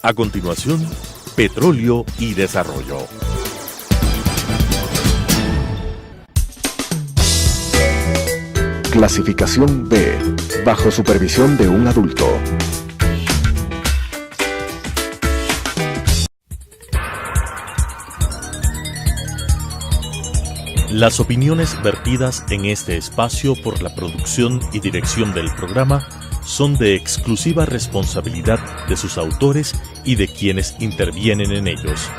A continuación, Petróleo y Desarrollo. Clasificación B, bajo supervisión de un adulto. Las opiniones vertidas en este espacio por la producción y dirección del programa son de exclusiva responsabilidad de sus autores y de quienes intervienen en ellos.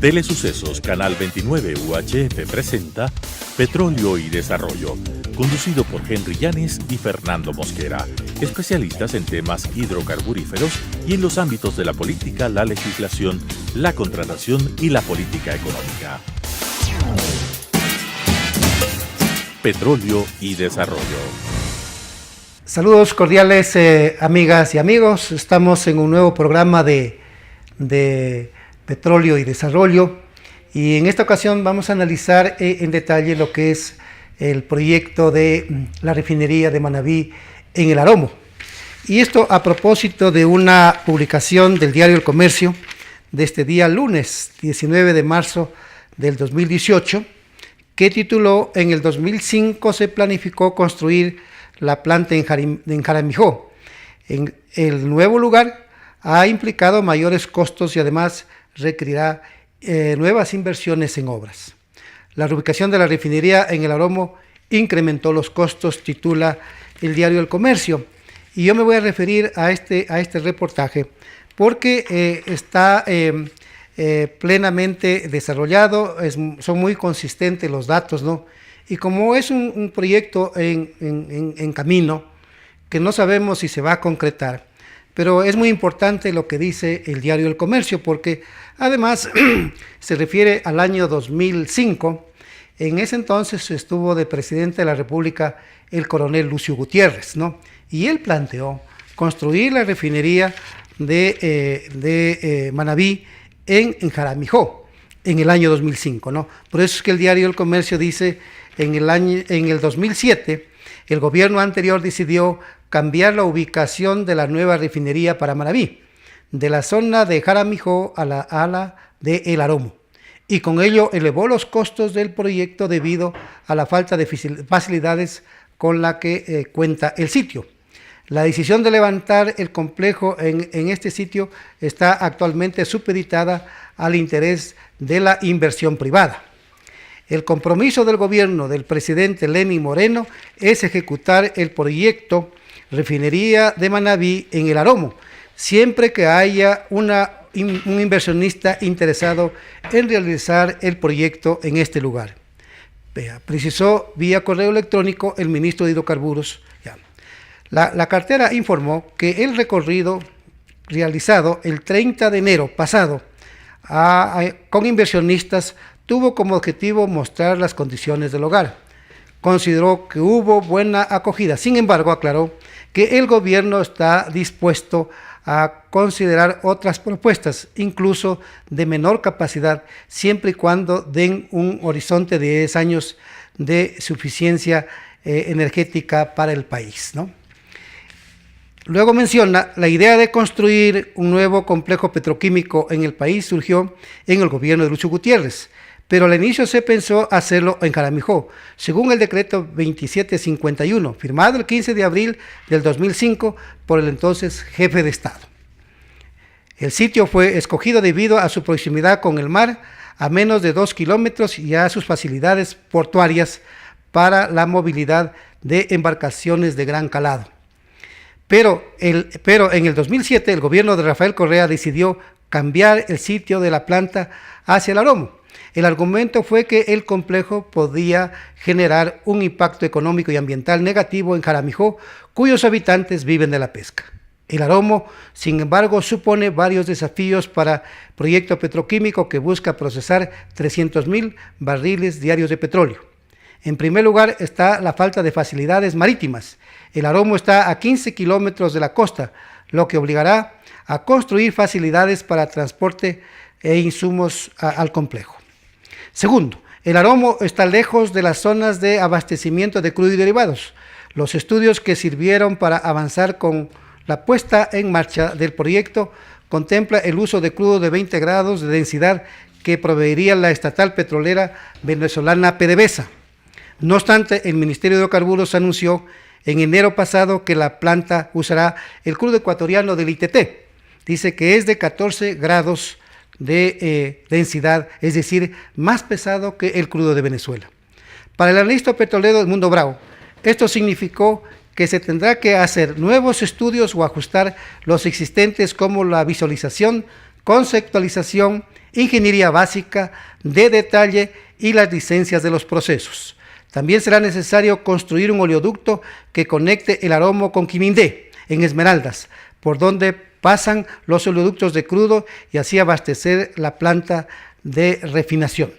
Telesucesos Canal 29 UHF presenta Petróleo y Desarrollo, conducido por Henry Llanes y Fernando Mosquera, especialistas en temas hidrocarburíferos y en los ámbitos de la política, la legislación, la contratación y la política económica. Petróleo y Desarrollo. Saludos cordiales, amigas y amigos. Estamos en un nuevo programa de Petróleo y Desarrollo, y en esta ocasión vamos a analizar en detalle lo que es el proyecto de la refinería de Manabí en el Aromo. Y esto a propósito de una publicación del diario El Comercio de este día lunes 19 de marzo del 2018, que tituló: En el 2005 se planificó construir la planta en Jaramijó. En el nuevo lugar ha implicado mayores costos y además requerirá nuevas inversiones en obras. La reubicación de la refinería en el Aromo incrementó los costos, titula el diario El Comercio. Y yo me voy a referir a este reportaje porque está plenamente desarrollado, son muy consistentes los datos, ¿no? Y como es un proyecto en camino, que no sabemos si se va a concretar, pero es muy importante lo que dice el diario El Comercio, porque además se refiere al año 2005. En ese entonces estuvo de presidente de la República el coronel Lucio Gutiérrez, ¿no? Y él planteó construir la refinería de Manabí en Jaramijó en el año 2005, ¿no? Por eso es que el diario El Comercio dice: en el 2007 el gobierno anterior decidió cambiar la ubicación de la nueva refinería para Manabí, de la zona de Jaramijó a la de El Aromo, y con ello elevó los costos del proyecto debido a la falta de facilidades con la que cuenta el sitio. La decisión de levantar el complejo en este sitio está actualmente supeditada al interés de la inversión privada. El compromiso del gobierno del presidente Lenín Moreno es ejecutar el proyecto Refinería de Manabí en el Aromo, siempre que haya un inversionista interesado en realizar el proyecto en este lugar. Precisó vía correo electrónico el ministro de Hidrocarburos. La cartera informó que el recorrido realizado el 30 de enero pasado con inversionistas tuvo como objetivo mostrar las condiciones del hogar. Consideró que hubo buena acogida. Sin embargo, aclaró que el gobierno está dispuesto a considerar otras propuestas, incluso de menor capacidad, siempre y cuando den un horizonte de 10 años de suficiencia energética para el país, ¿no? Luego menciona: la idea de construir un nuevo complejo petroquímico en el país surgió en el gobierno de Lucio Gutiérrez, pero al inicio se pensó hacerlo en Jaramijó, según el decreto 2751, firmado el 15 de abril del 2005 por el entonces jefe de Estado. El sitio fue escogido debido a su proximidad con el mar, a menos de 2 kilómetros, y a sus facilidades portuarias para la movilidad de embarcaciones de gran calado. Pero en el 2007 el gobierno de Rafael Correa decidió cambiar el sitio de la planta hacia el Aromo. El argumento fue que el complejo podía generar un impacto económico y ambiental negativo en Jaramijó, cuyos habitantes viven de la pesca. El Aromo, sin embargo, supone varios desafíos para el proyecto petroquímico que busca procesar 300,000 barriles diarios de petróleo. En primer lugar está la falta de facilidades marítimas. El Aromo está a 15 kilómetros de la costa, lo que obligará a construir facilidades para transporte e insumos al complejo. Segundo, el Aromo está lejos de las zonas de abastecimiento de crudo y derivados, Los estudios que sirvieron para avanzar con la puesta en marcha del proyecto contempla el uso de crudo de 20 grados de densidad que proveería la estatal petrolera venezolana PDVSA. No obstante, el Ministerio de Hidrocarburos anunció en enero pasado que la planta usará el crudo ecuatoriano del ITT. Dice que es de 14 grados de densidad, es decir, más pesado que el crudo de Venezuela. Para el analista petrolero Edmundo Bravo, esto significó que se tendrá que hacer nuevos estudios o ajustar los existentes, como la visualización, conceptualización, ingeniería básica, de detalle y las licencias de los procesos. También será necesario construir un oleoducto que conecte el Aromo con Quimindé, en Esmeraldas, por donde pasan los oleoductos de crudo y así abastecer la planta de refinación.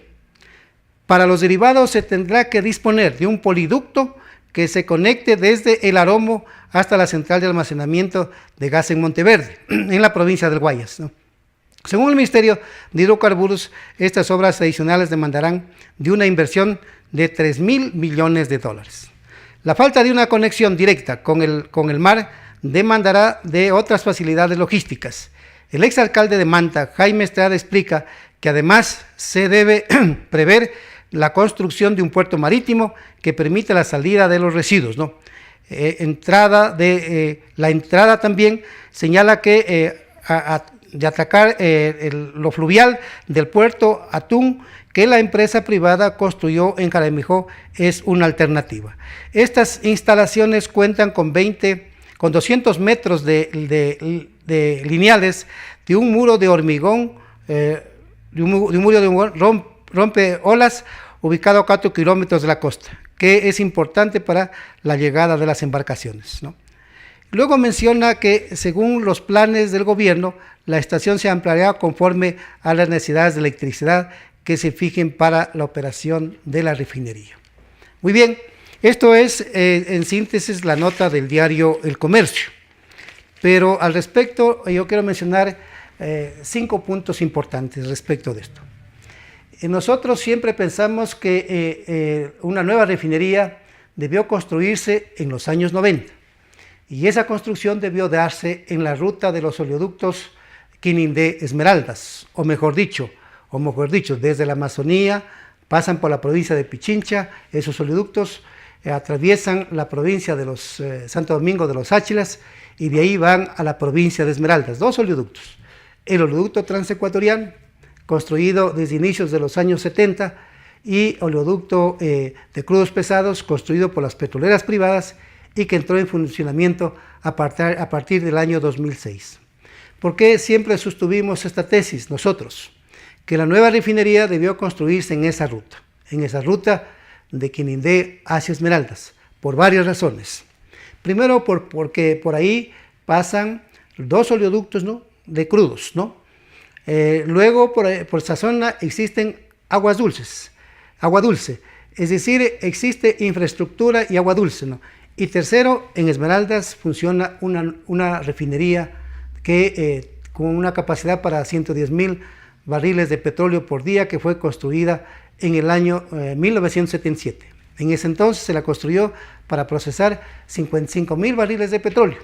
Para los derivados se tendrá que disponer de un poliducto que se conecte desde el Aromo hasta la central de almacenamiento de gas en Monteverde, en la provincia del Guayas, ¿no? Según el Ministerio de Hidrocarburos, estas obras adicionales demandarán de una inversión de $3,000 millones. La falta de una conexión directa con el mar demandará de otras facilidades logísticas. El exalcalde de Manta, Jaime Estrada, explica que además se debe prever la construcción de un puerto marítimo que permita la salida de los residuos, ¿no? La entrada también señala que de atacar lo fluvial del puerto Atún, que la empresa privada construyó en Jaramijó, es una alternativa. Estas instalaciones cuentan con 200 metros de lineales de un muro de hormigón, rompe olas, ubicado a 4 kilómetros de la costa, que es importante para la llegada de las embarcaciones, ¿no? Luego menciona que según los planes del gobierno, la estación se ampliará conforme a las necesidades de electricidad que se fijen para la operación de la refinería. Muy bien, esto es en síntesis la nota del diario El Comercio. Pero al respecto yo quiero mencionar 5 puntos importantes respecto de esto. Nosotros siempre pensamos que una nueva refinería debió construirse en los años 90. Y esa construcción debió darse en la ruta de los oleoductos Quinindé-Esmeraldas, o mejor dicho, desde la Amazonía, pasan por la provincia de Pichincha, esos oleoductos atraviesan la provincia de los Santo Domingo de los Áchilas y de ahí van a la provincia de Esmeraldas, 2 oleoductos. El oleoducto transecuatoriano, construido desde inicios de los años 70, y oleoducto de crudos pesados, construido por las petroleras privadas y que entró en funcionamiento a partir del año 2006. ¿Por qué siempre sostuvimos esta tesis nosotros? Que la nueva refinería debió construirse en esa ruta de Quinindé hacia Esmeraldas, por varias razones. Primero, porque por ahí pasan 2 oleoductos, ¿no?, de crudos, ¿no? Luego, por esa zona existen agua dulce, es decir, existe infraestructura y agua dulce, ¿no? Y tercero, en Esmeraldas funciona una refinería que con una capacidad para 110,000 barriles de petróleo por día, que fue construida en el año 1977. En ese entonces se la construyó para procesar 55,000 barriles de petróleo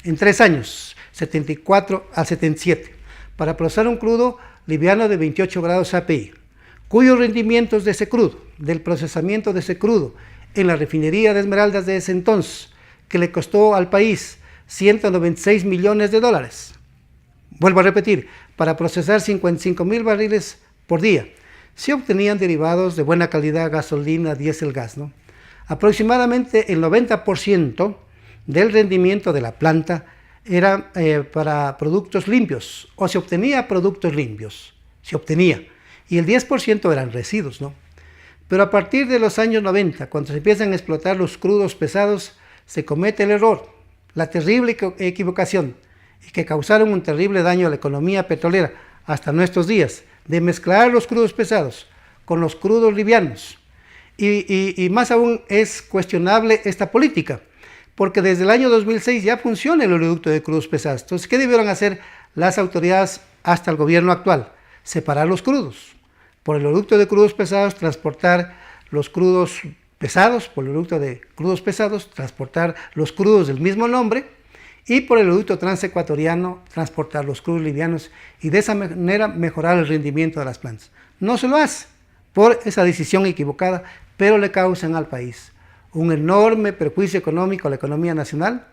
en 3 años, 74 a 77, para procesar un crudo liviano de 28 grados API, cuyos rendimientos de ese crudo, del procesamiento de ese crudo en la refinería de Esmeraldas de ese entonces, que le costó al país $196 millones. Vuelvo a repetir, para procesar 55,000 barriles por día, se obtenían derivados de buena calidad, gasolina, diésel, gas, ¿no? Aproximadamente el 90% del rendimiento de la planta era para productos limpios, o se obtenía productos limpios, y el 10% eran residuos, ¿no? Pero a partir de los años 90, cuando se empiezan a explotar los crudos pesados, se comete el error, la terrible equivocación, y que causaron un terrible daño a la economía petrolera hasta nuestros días, de mezclar los crudos pesados con los crudos livianos. Y más aún es cuestionable esta política, porque desde el año 2006 ya funciona el oleoducto de crudos pesados. Entonces, ¿qué debieron hacer las autoridades hasta el gobierno actual? Separar los crudos. Por el oleoducto de crudos pesados, transportar los crudos pesados, por el oleoducto de crudos pesados, transportar los crudos del mismo nombre, y por el oleoducto transecuatoriano, transportar los crudos livianos y de esa manera mejorar el rendimiento de las plantas. No se lo hace por esa decisión equivocada, pero le causan al país un enorme perjuicio económico a la economía nacional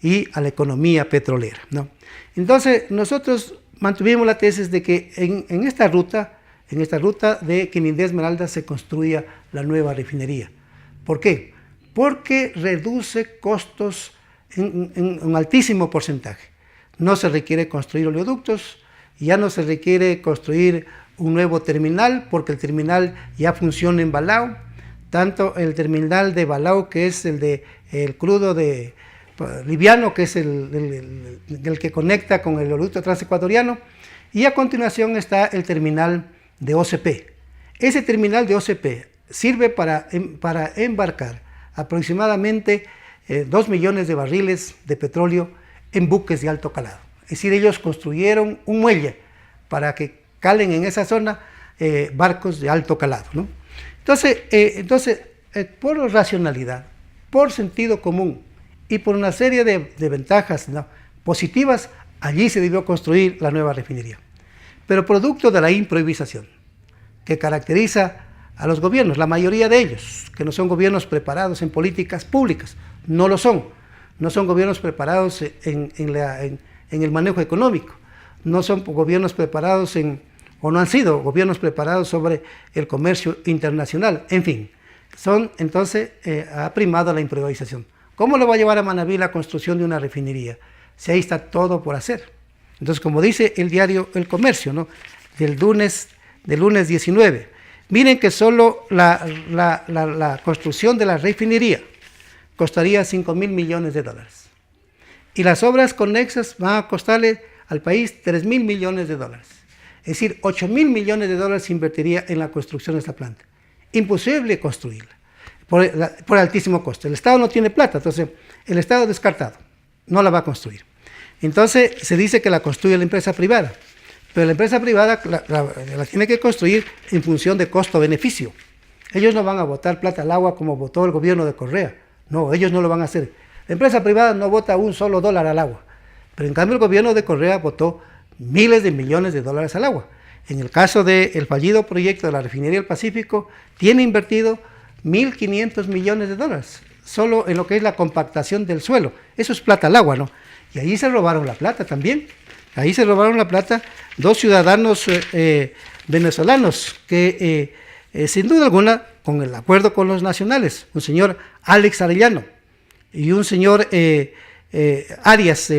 y a la economía petrolera, ¿no? Entonces, nosotros mantuvimos la tesis de que en esta ruta de Quinindé Esmeralda se construya la nueva refinería. ¿Por qué? Porque reduce costos en un altísimo porcentaje. No se requiere construir oleoductos, ya no se requiere construir un nuevo terminal, porque el terminal ya funciona en Balao, tanto el terminal de Balao, que es el crudo liviano, que es el que conecta con el oleoducto transecuatoriano, y a continuación está el terminal de OCP. Ese terminal de OCP sirve para embarcar aproximadamente 2 millones de barriles de petróleo en buques de alto calado. Es decir, ellos construyeron un muelle para que calen en esa zona barcos de alto calado, ¿no? Entonces, por racionalidad, por sentido común y por una serie de ventajas, ¿no?, positivas, allí se debió construir la nueva refinería. Pero producto de la improvisación que caracteriza a los gobiernos, la mayoría de ellos, que no son gobiernos preparados en políticas públicas, no lo son. No son gobiernos preparados en el manejo económico, no son gobiernos preparados o no han sido gobiernos preparados sobre el comercio internacional. En fin, entonces ha primado la improvisación. ¿Cómo le va a llevar a Manabí la construcción de una refinería si ahí está todo por hacer? Entonces, como dice el diario El Comercio, ¿no?, del lunes 19, miren que solo la construcción de la refinería costaría $5.000 millones, y las obras conexas van a costarle al país $3.000 millones. Es decir, $8.000 millones se invertiría en la construcción de esta planta. Imposible construirla por altísimo costo. El Estado no tiene plata, entonces el Estado descartado, no la va a construir. Entonces se dice que la construye la empresa privada, pero la empresa privada la tiene que construir en función de costo-beneficio. Ellos no van a botar plata al agua como votó el gobierno de Correa. No, ellos no lo van a hacer. La empresa privada no bota un solo dólar al agua, pero en cambio el gobierno de Correa botó miles de millones de dólares al agua. En el caso del fallido proyecto de la refinería del Pacífico, tiene invertido $1.500 millones solo en lo que es la compactación del suelo. Eso es plata al agua, ¿no? Y ahí se robaron la plata también. Ahí se robaron la plata dos ciudadanos venezolanos que sin duda alguna, con el acuerdo con los nacionales, un señor Alex Arellano y un señor Arias,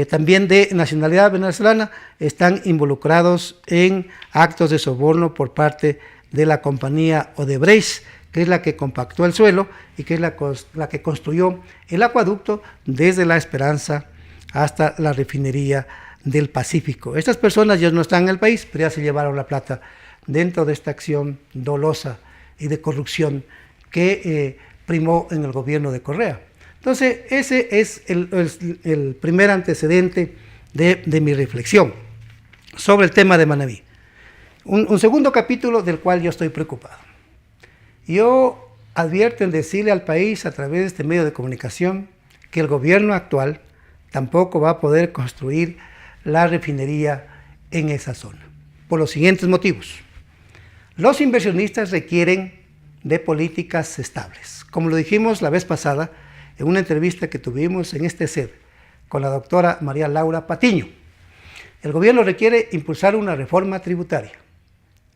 también de nacionalidad venezolana, están involucrados en actos de soborno por parte de la compañía Odebrecht, que es la que compactó el suelo y que es la que construyó el acueducto desde La Esperanza hasta la refinería del Pacífico. Estas personas ya no están en el país, pero ya se llevaron la plata dentro de esta acción dolosa y de corrupción que primó en el gobierno de Correa. Entonces, ese es el primer antecedente de mi reflexión sobre el tema de Manabí. Un segundo capítulo del cual yo estoy preocupado. Yo advierto en decirle al país a través de este medio de comunicación que el gobierno actual tampoco va a poder construir la refinería en esa zona, por los siguientes motivos. Los inversionistas requieren de políticas estables. Como lo dijimos la vez pasada, en una entrevista que tuvimos en este sed con la doctora María Laura Patiño, el gobierno requiere impulsar una reforma tributaria.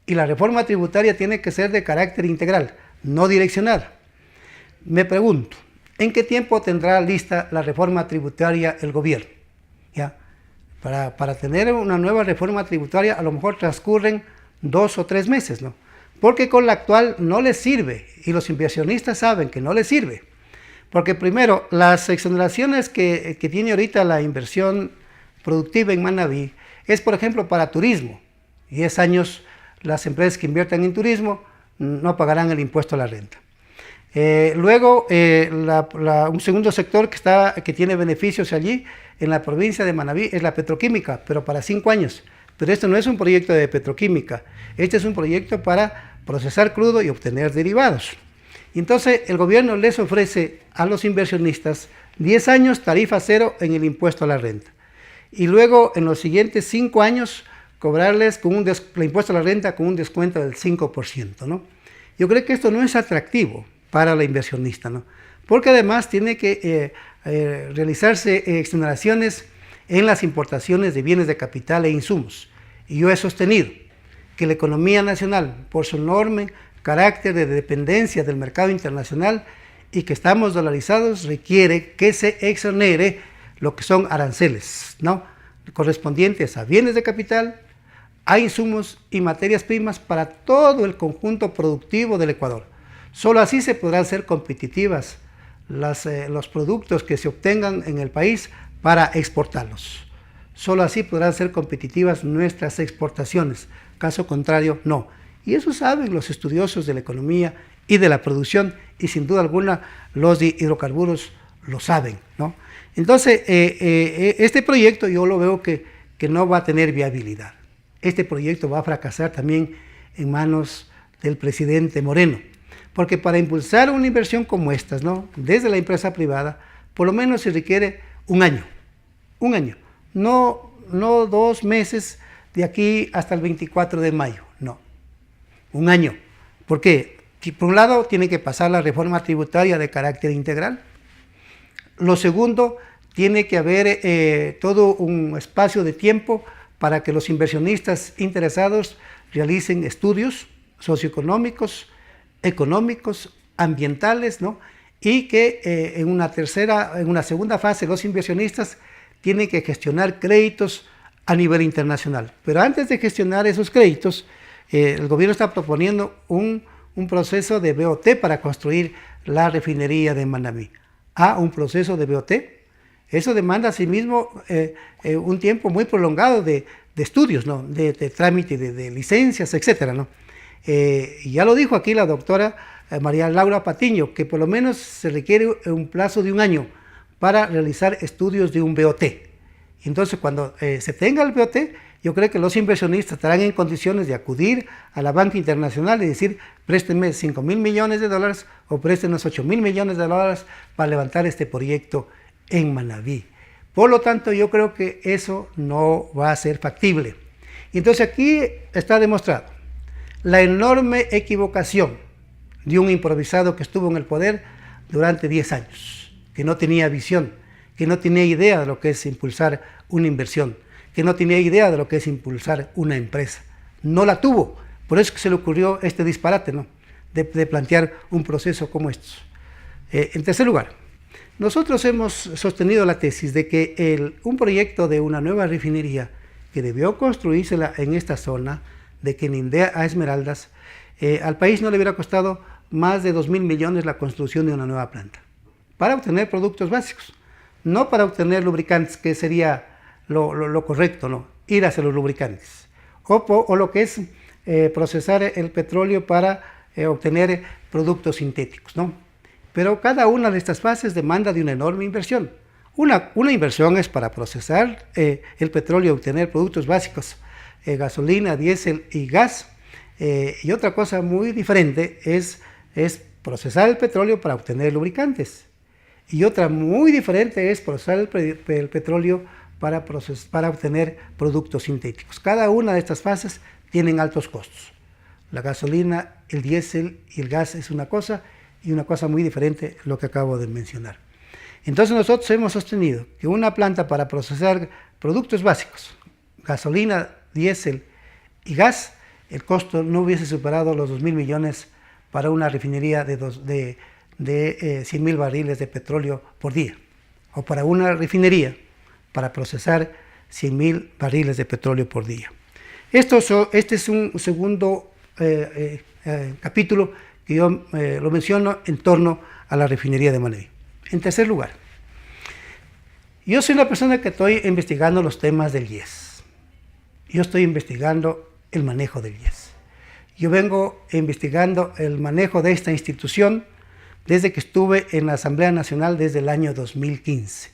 Y la reforma tributaria tiene que ser de carácter integral, no direccionada. Me pregunto, ¿en qué tiempo tendrá lista la reforma tributaria el gobierno? ¿Ya? Para tener una nueva reforma tributaria a lo mejor transcurren 2 o 3 meses, ¿no? Porque con la actual no les sirve, y los inversionistas saben que no les sirve. Porque primero, las exoneraciones que tiene ahorita la inversión productiva en Manabí es, por ejemplo, para turismo. 10 años las empresas que inviertan en turismo no pagarán el impuesto a la renta. Luego, un segundo sector que tiene beneficios allí en la provincia de Manabí es la petroquímica, pero para 5 años. Pero esto no es un proyecto de petroquímica, este es un proyecto para procesar crudo y obtener derivados. Y entonces el gobierno les ofrece a los inversionistas 10 años tarifa cero en el impuesto a la renta. Y luego en los siguientes 5 años cobrarles con el impuesto a la renta con un descuento del 5%, ¿no? Yo creo que esto no es atractivo para la inversionista, ¿no? Porque además tiene que realizarse exoneraciones en las importaciones de bienes de capital e insumos. Y yo he sostenido que la economía nacional, por su enorme carácter de dependencia del mercado internacional y que estamos dolarizados, requiere que se exonere lo que son aranceles, ¿no? Correspondientes a bienes de capital, a insumos y materias primas para todo el conjunto productivo del Ecuador. Solo así se podrán ser competitivas los productos que se obtengan en el país para exportarlos. Solo así podrán ser competitivas nuestras exportaciones. Caso contrario, no. Y eso saben los estudiosos de la economía y de la producción, y sin duda alguna los de hidrocarburos lo saben, ¿no? Entonces, este proyecto yo lo veo que no va a tener viabilidad. Este proyecto va a fracasar también en manos del presidente Moreno, porque para impulsar una inversión como estas, ¿no?, desde la empresa privada, por lo menos se requiere un año, no 2 meses de aquí hasta el 24 de mayo, no, un año. ¿Por qué? Por un lado, tiene que pasar la reforma tributaria de carácter integral. Lo segundo, tiene que haber todo un espacio de tiempo para que los inversionistas interesados realicen estudios socioeconómicos, económicos, ambientales, ¿no? Y que en una segunda fase los inversionistas tienen que gestionar créditos a nivel internacional. Pero antes de gestionar esos créditos, el gobierno está proponiendo un proceso de BOT para construir la refinería de Manabí. Un proceso de BOT. Eso demanda asimismo un tiempo muy prolongado de estudios, ¿no?, de trámite, de licencias, etcétera, ¿no? Y ya lo dijo aquí la doctora María Laura Patiño, que por lo menos se requiere un plazo de un año para realizar estudios de un BOT. Entonces, cuando se tenga el BOT, yo creo que los inversionistas estarán en condiciones de acudir a la banca internacional y decir, préstenme $5.000 millones o préstenos $8.000 millones para levantar este proyecto en Manabí. Por lo tanto, yo creo que eso no va a ser factible. Y entonces aquí está demostrado la enorme equivocación de un improvisado que estuvo en el poder durante 10 años, que no tenía visión, que no tenía idea de lo que es impulsar una inversión, que no tenía idea de lo que es impulsar una empresa. No la tuvo, por eso que se le ocurrió este disparate, ¿no?, de plantear un proceso como estos. En tercer lugar, nosotros hemos sostenido la tesis de que un proyecto de una nueva refinería que debió construirse en esta zona, de Quinindé a Esmeraldas, al país no le hubiera costado más de 2.000 millones la construcción de una nueva planta, para obtener productos básicos, no para obtener lubricantes, que sería lo correcto, ¿no?, ir hacia los lubricantes, o lo que es procesar el petróleo para obtener productos sintéticos, ¿no? Pero cada una de estas fases demanda de una enorme inversión. Una inversión es para procesar el petróleo y obtener productos básicos, gasolina, diésel y gas, y otra cosa muy diferente es procesar el petróleo para obtener lubricantes, y otra muy diferente es procesar el petróleo para obtener productos sintéticos. Cada una de estas fases tienen altos costos. La gasolina, el diésel y el gas es una cosa, y una cosa muy diferente lo que acabo de mencionar. Entonces nosotros hemos sostenido que una planta para procesar productos básicos, gasolina, diésel y gas, el costo no hubiese superado los 2.000 millones para una refinería de 100.000 barriles de petróleo por día, o para una refinería para procesar 100.000 barriles de petróleo por día. Este es un segundo capítulo que yo lo menciono en torno a la refinería de Manabí. En tercer lugar, yo soy una persona que estoy investigando los temas del IES. Yo estoy investigando el manejo del IES. Yo vengo investigando el manejo de esta institución desde que estuve en la Asamblea Nacional desde el año 2015.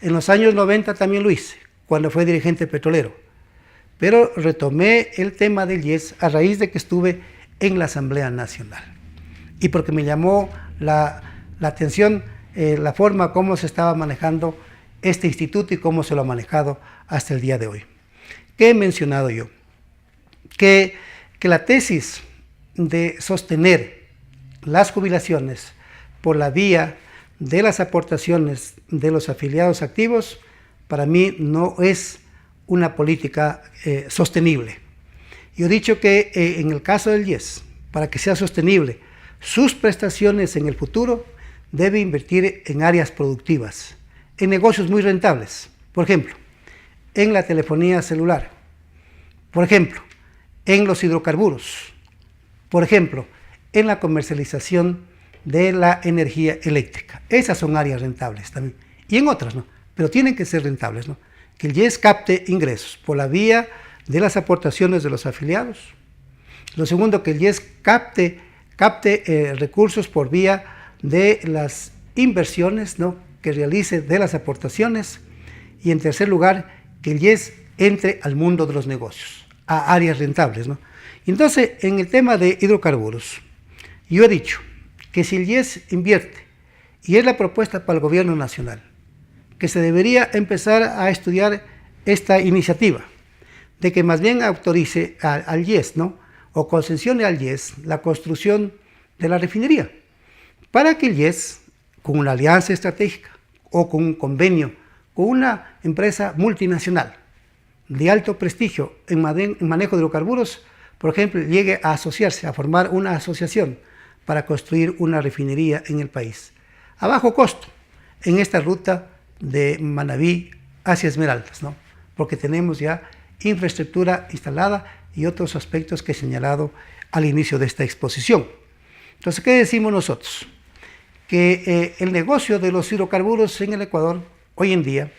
En los años 90 también lo hice, cuando fue dirigente petrolero. Pero retomé el tema del IES a raíz de que estuve en la Asamblea Nacional. y porque me llamó la atención la forma como se estaba manejando este instituto y cómo se lo ha manejado hasta el día de hoy. ¿Qué he mencionado yo? Que la tesis de sostener las jubilaciones por la vía de las aportaciones de los afiliados activos, para mí no es una política sostenible. Yo he dicho que en el caso del IES, para que sea sostenible sus prestaciones en el futuro, debe invertir en áreas productivas, en negocios muy rentables, por ejemplo, en la telefonía celular, por ejemplo, en los hidrocarburos, por ejemplo, en la comercialización de la energía eléctrica. Esas son áreas rentables también, y en otras, ¿no? Pero tienen que ser rentables, ¿no? Que el IES capte ingresos por la vía de las aportaciones de los afiliados. Lo segundo, que el IES capte recursos por vía de las inversiones, ¿no?, que realice de las aportaciones. Y en tercer lugar, que el IES entre al mundo de los negocios, a áreas rentables, ¿no? Entonces, en el tema de hidrocarburos, yo he dicho que si el IES invierte, y es la propuesta para el gobierno nacional, que se debería empezar a estudiar esta iniciativa, de que más bien autorice al IES, ¿no?, o concesione al IES la construcción de la refinería, para que el IES, con una alianza estratégica o con un convenio con una empresa multinacional de alto prestigio en manejo de hidrocarburos, por ejemplo, llegue a asociarse, a formar una asociación para construir una refinería en el país, a bajo costo, en esta ruta de Manabí hacia Esmeraldas, ¿no?, porque tenemos ya infraestructura instalada y otros aspectos que he señalado al inicio de esta exposición. Entonces, ¿qué decimos nosotros? Que el negocio de los hidrocarburos en el Ecuador, hoy en día,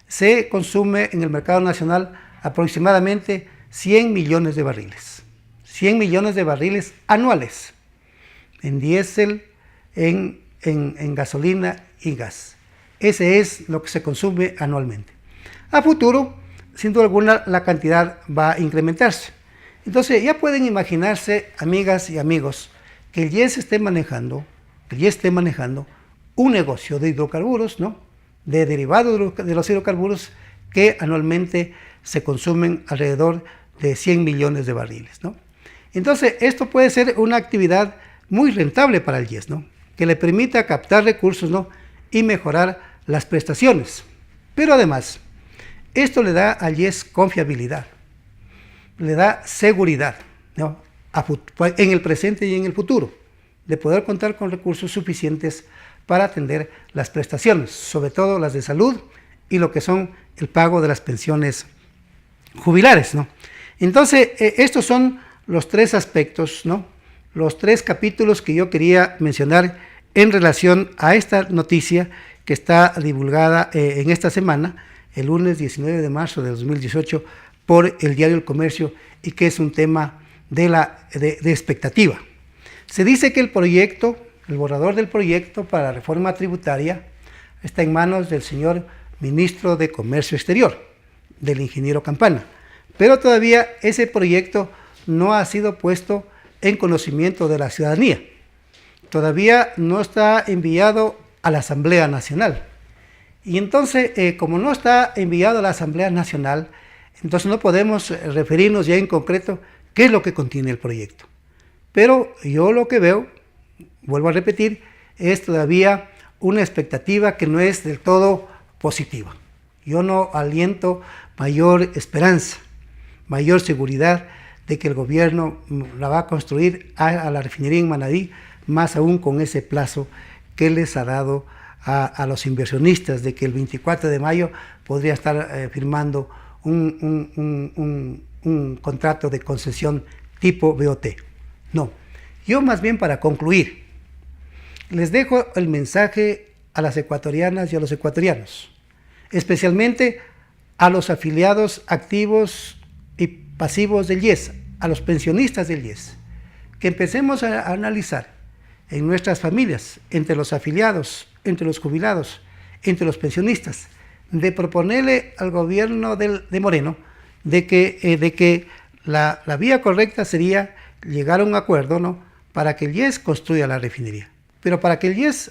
se consume en el mercado nacional aproximadamente 100 millones de barriles. 100 millones de barriles anuales, en diésel, en gasolina y gas. Ese es lo que se consume anualmente. A futuro, sin duda alguna, la cantidad va a incrementarse. Entonces, ya pueden imaginarse, amigas y amigos, que el IES esté manejando un negocio de hidrocarburos, ¿no?, de derivados de los hidrocarburos, que anualmente se consumen alrededor de 100 millones de barriles, ¿no? Entonces, esto puede ser una actividad muy rentable para el IES, ¿no?, que le permita captar recursos, ¿no?, y mejorar las prestaciones. Pero además, esto le da al IES confiabilidad, le da seguridad, ¿no?, en el presente y en el futuro, de poder contar con recursos suficientes para atender las prestaciones, sobre todo las de salud y lo que son el pago de las pensiones jubilares, ¿no? Entonces, estos son los tres aspectos, ¿no?, los tres capítulos que yo quería mencionar en relación a esta noticia que está divulgada en esta semana, el lunes 19 de marzo de 2018, por el diario El Comercio, y que es un tema de expectativa. Se dice que el borrador del proyecto para la reforma tributaria está en manos del señor ministro de Comercio Exterior, del ingeniero Campana, pero todavía ese proyecto no ha sido puesto en conocimiento de la ciudadanía. Todavía no está enviado a la Asamblea Nacional. Y entonces, como no está enviado a la Asamblea Nacional, entonces no podemos referirnos ya en concreto qué es lo que contiene el proyecto. Pero yo lo que veo, vuelvo a repetir, es todavía una expectativa que no es del todo positiva. Yo no aliento mayor esperanza, mayor seguridad de que el gobierno la va a construir a la refinería en Manabí, más aún con ese plazo que les ha dado a los inversionistas, de que el 24 de mayo podría estar firmando un contrato de concesión tipo BOT. No, yo más bien, para concluir, les dejo el mensaje a las ecuatorianas y a los ecuatorianos, especialmente a los afiliados activos y pasivos del IES, a los pensionistas del IES, que empecemos a analizar en nuestras familias, entre los afiliados, entre los jubilados, entre los pensionistas, de proponerle al gobierno de Moreno de que la vía correcta sería llegar a un acuerdo, ¿no?, para que el IES construya la refinería. Pero para que el IES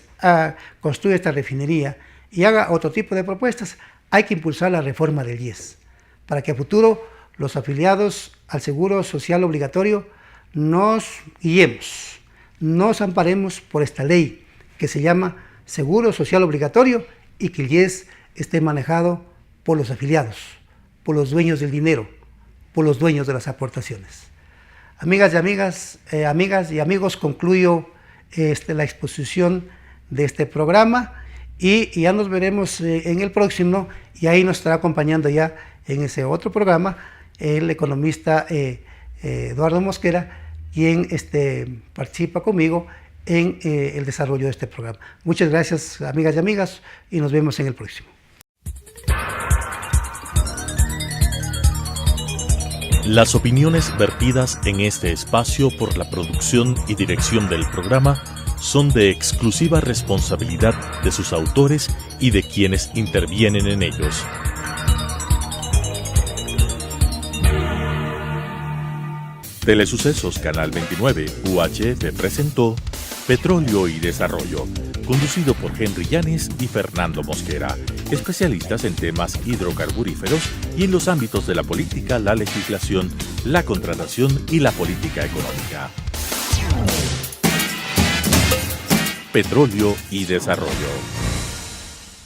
construya esta refinería y haga otro tipo de propuestas, hay que impulsar la reforma del IES, para que a futuro los afiliados al Seguro Social Obligatorio nos guiemos, nos amparemos por esta ley que se llama Seguro Social Obligatorio y que el IES esté manejado por los afiliados, por los dueños del dinero, por los dueños de las aportaciones. Amigas y amigos, concluyo la exposición de este programa y ya nos veremos en el próximo, y ahí nos estará acompañando ya en ese otro programa el economista Eduardo Mosquera, quien participa conmigo en el desarrollo de este programa. Muchas gracias, amigas y amigos, y nos vemos en el próximo. Las opiniones vertidas en este espacio por la producción y dirección del programa son de exclusiva responsabilidad de sus autores y de quienes intervienen en ellos. Telesucesos Canal 29 UHF presentó Petróleo y Desarrollo, conducido por Henry Llanes y Fernando Mosquera, especialistas en temas hidrocarburíferos y en los ámbitos de la política, la legislación, la contratación y la política económica. Petróleo y Desarrollo.